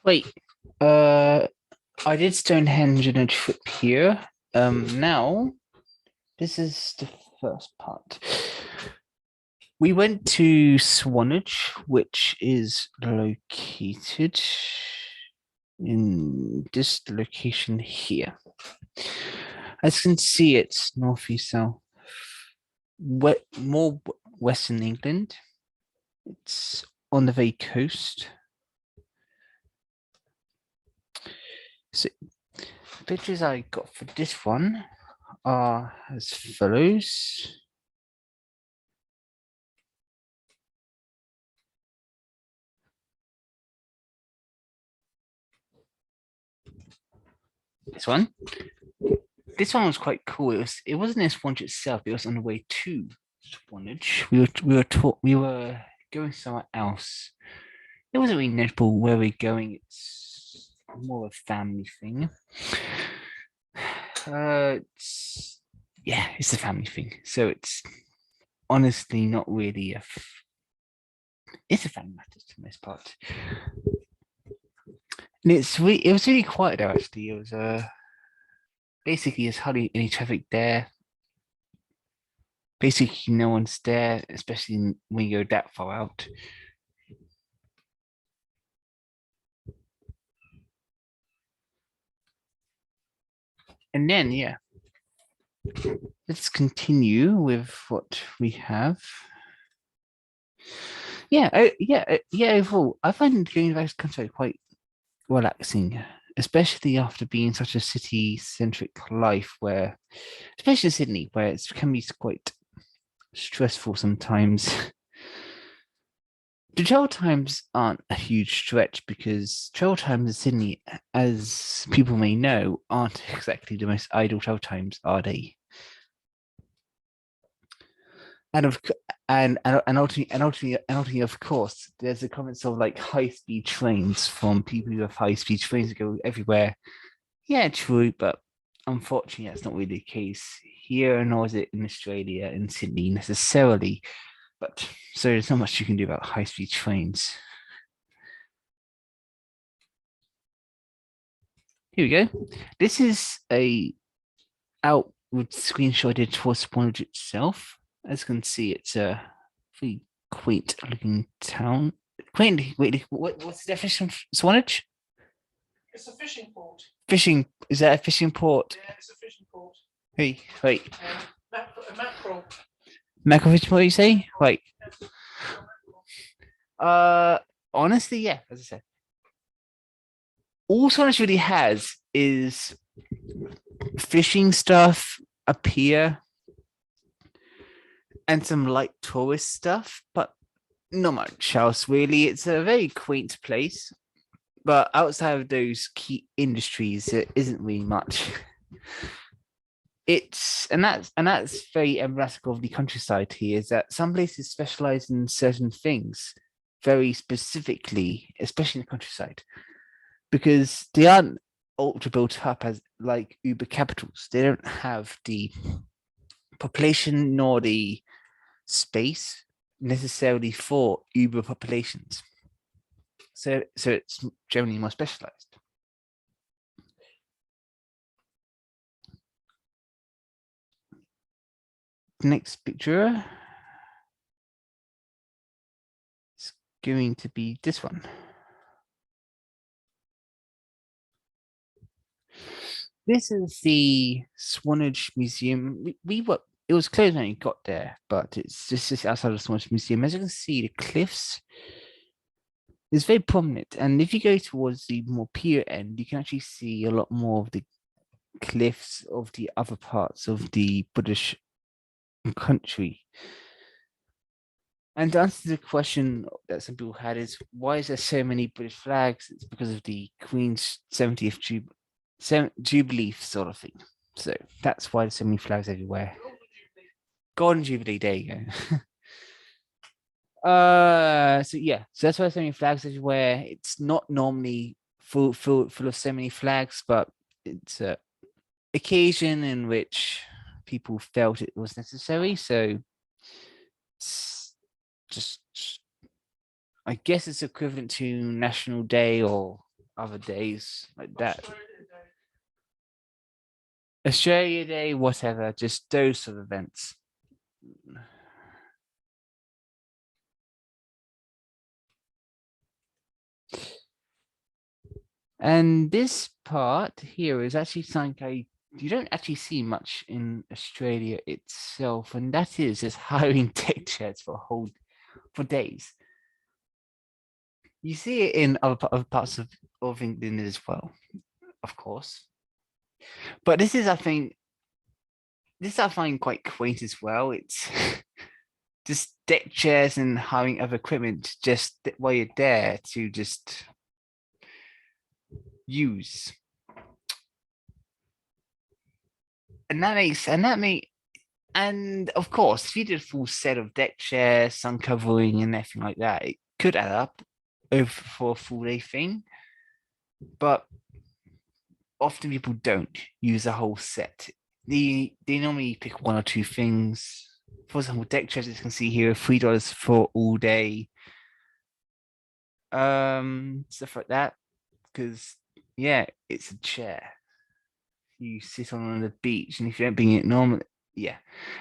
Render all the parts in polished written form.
Wait, I did Stonehenge and a trip here. Now this is the first part. We went to Swannage, which is located in this location here. As you can see, it's northeast south, more western England. It's on the very coast. So, pictures I got for this one are as follows. This one. This one was quite cool. It wasn't in Swanage itself. It was on the way to Swanage. We were going somewhere else. It wasn't really notable where we're going. It's more of a family thing. It's a family thing. So it's honestly not really it's a family matter to the most part. And it was really quiet there actually. It was basically there's hardly any traffic there. Basically no one's there, especially when you go that far out. And then let's continue with what we have. Overall, I find going back to country quite relaxing, especially after being such a city-centric life where, especially Sydney, where it can be quite stressful sometimes. The travel times aren't a huge stretch because travel times in Sydney, as people may know, aren't exactly the most ideal travel times, are they? And ultimately, of course, there's the comments of like high-speed trains from people who have high-speed trains that go everywhere. Yeah, true, but unfortunately, that's not really the case here, nor is it in Australia, in Sydney necessarily. But so there's not much you can do about high-speed trains. Here we go. This is a outward screenshot I did for Swannage itself. As you can see, it's a very quaint looking town. Quaint, wait, what's the definition of Swannage? It's a fishing port. Fishing, is that a fishing port? Yeah, it's a fishing port. Hey, wait. Mackerel. Mackerel fishing port, you say? Wait. Honestly, yeah, as I said. All Swannage really has is fishing stuff, a pier, and some light tourist stuff, but not much else really. It's a very quaint place, but outside of those key industries, there isn't really much. That's very emblematic of the countryside here, is that some places specialize in certain things very specifically, especially in the countryside, because they aren't ultra built up as like Uber capitals. They don't have the population nor the space necessarily for Uber populations. So it's generally more specialized. Next picture is going to be this one. This is the Swannage Museum. It was closed when we got there, but it's just outside of the Swannage Museum. As you can see, the cliffs is very prominent. And if you go towards the more pier end, you can actually see a lot more of the cliffs of the other parts of the British country. And to answer the question that some people had is, why is there so many British flags? It's because of the Queen's 70th Jubilee sort of thing. So that's why there's so many flags everywhere. Golden Jubilee, there you go. So that's why there's so many flags everywhere. It's not normally full of so many flags, but it's a occasion in which people felt it was necessary. So it's just I guess it's equivalent to National Day or other days like that. Australia Day, whatever, just those sort of events. And this part here is actually something you don't actually see much in Australia itself, and that is just hiring deck chairs for days. You see it in other parts of England as well, of course. But this is, I find quite quaint as well. It's just deck chairs and hiring other equipment just while you're there to just use. And of course, if you did a full set of deck chairs, sun covering, and everything like that, it could add up over for a full day thing. But often people don't use a whole set. They normally pick one or two things. For example, deck chairs, as you can see here, $3 for all day. Stuff like that. Because yeah, it's a chair. You sit on the beach, and if you don't bring it normally, yeah.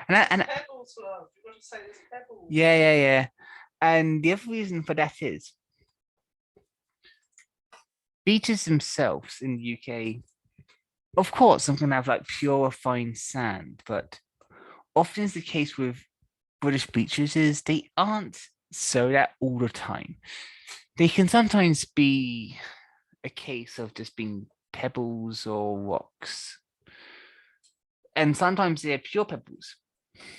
And Pebbles, love. You've got to say it's pebbles. yeah. And the other reason for that is beaches themselves in the UK, of course, I'm gonna have like pure fine sand, but often it's the case with British beaches is they aren't so that all the time. They can sometimes be a case of just being pebbles or rocks. And sometimes they're pure pebbles.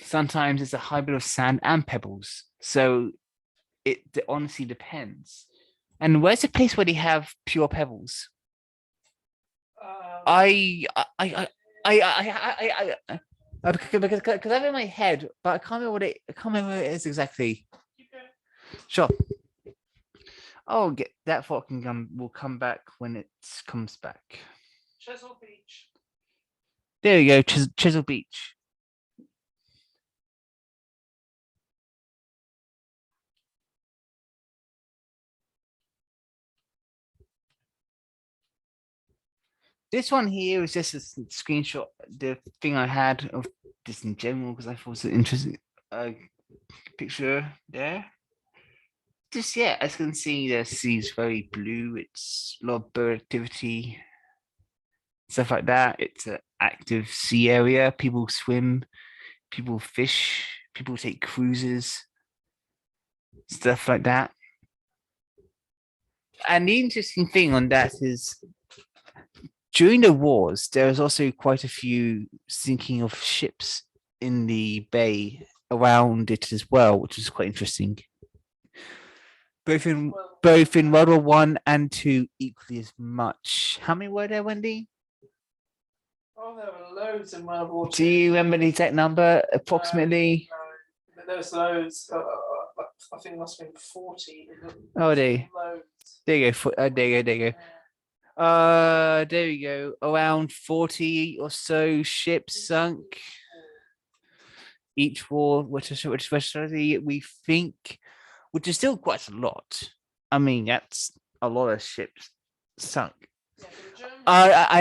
Sometimes it's a hybrid of sand and pebbles. So it honestly depends. And where's the place where they have pure pebbles? Because I have it in my head, but I can't remember I can't remember what it is exactly. Sure. I'll get that thought will come back when it comes back. Chisel Beach. There you go, Chisel Beach. This one here is just a screenshot, the thing I had of this in general, because I thought it was an interesting picture there. Just, yeah, as you can see, the sea is very blue. It's a lot of bird activity, stuff like that. It's an active sea area. People swim, people fish, people take cruises, stuff like that. And the interesting thing on that is during the wars, there was also quite a few sinking of ships in the bay around it as well, which is quite interesting. Both in World War One and Two, equally as much. How many were there, Wendy? Oh, there were loads in World War II. Do you remember the exact number, approximately? No. There was loads. I think it must have been 40. Oh, there you go. There you go. There we go. Around 40 or so ships sunk. Each war, which we think, which is still quite a lot. I mean, that's a lot of ships sunk. And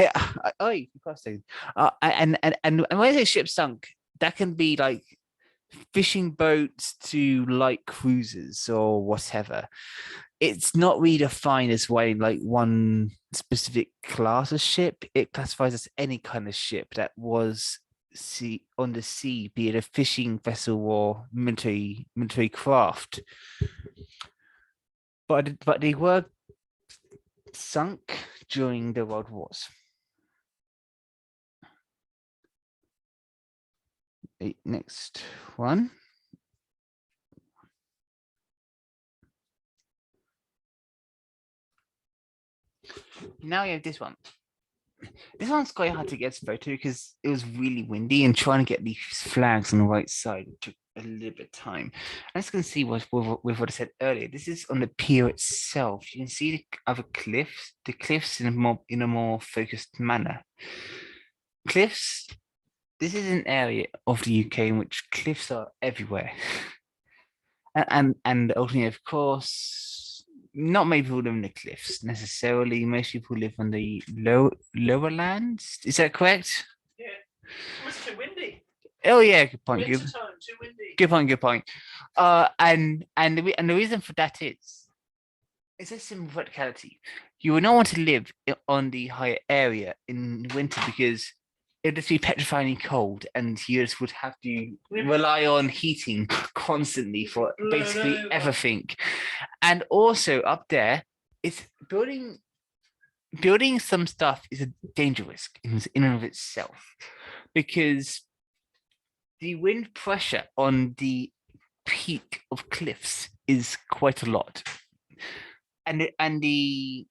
when I say ships sunk, that can be like fishing boats to light cruisers or whatever. It's not really defined as like one specific class of ship. It classifies as any kind of ship that was on the sea, be it a fishing vessel or military craft. But they were sunk during the World Wars. Next one. Now we have this one. This one's quite hard to get a photo because it was really windy, and trying to get these flags on the right side took a little bit of time. As you can see with what I said earlier, this is on the pier itself. You can see the other cliffs, in a more focused manner. Cliffs, this is an area of the UK in which cliffs are everywhere. And ultimately, of course, not many people live in the cliffs necessarily. Most people live on the lower lands. Is that correct? Yeah. It's too windy. Oh yeah, good point. Winter time, too windy. Good point. Good point. And the reason for that is it's a simple practicality. You would not want to live on the higher area in winter because it'd just be petrifyingly cold, and you just would have to rely on heating constantly for basically everything. And also up there, it's building some stuff is a danger risk in and of itself because the wind pressure on the peak of cliffs is quite a lot, and the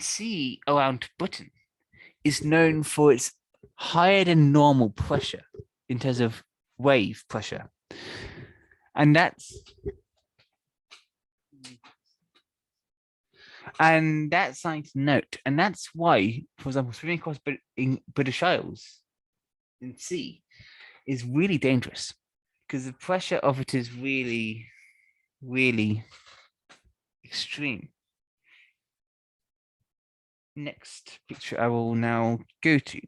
sea around Britain is known for its higher than normal pressure in terms of wave pressure, and that's something to note, and that's why, for example, swimming across in British Isles in sea is really dangerous because the pressure of it is really, really extreme. Next picture I will now go to.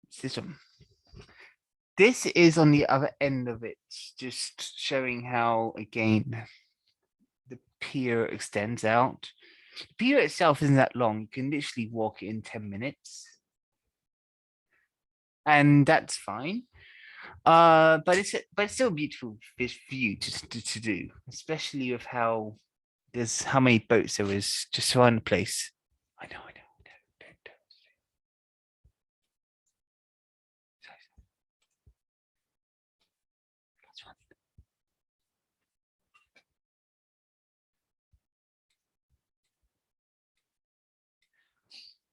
It's this one. This is on the other end of it, just showing how, again, the pier extends out. The pier itself isn't that long. You can literally walk it in 10 minutes. And that's fine. But it's still a beautiful view to do, especially with how many boats there is just around the place. I know.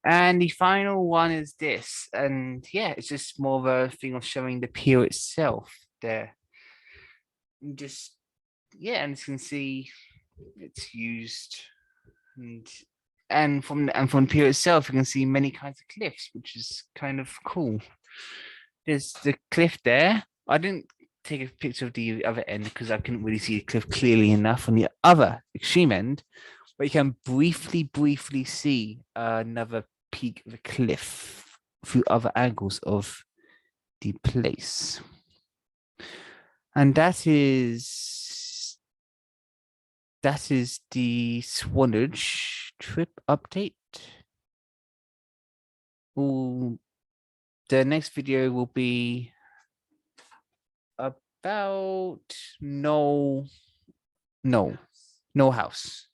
And the final one is this, and yeah, it's just more of a thing of showing the pier itself there. And just and you can see it's used, and from the pier itself, you can see many kinds of cliffs, which is kind of cool. There's the cliff there. I didn't take a picture of the other end because I couldn't really see the cliff clearly enough on the other extreme end, but you can briefly see another peak of a cliff through other angles of the place. And that is the Swannage trip update. The next video will be about no house.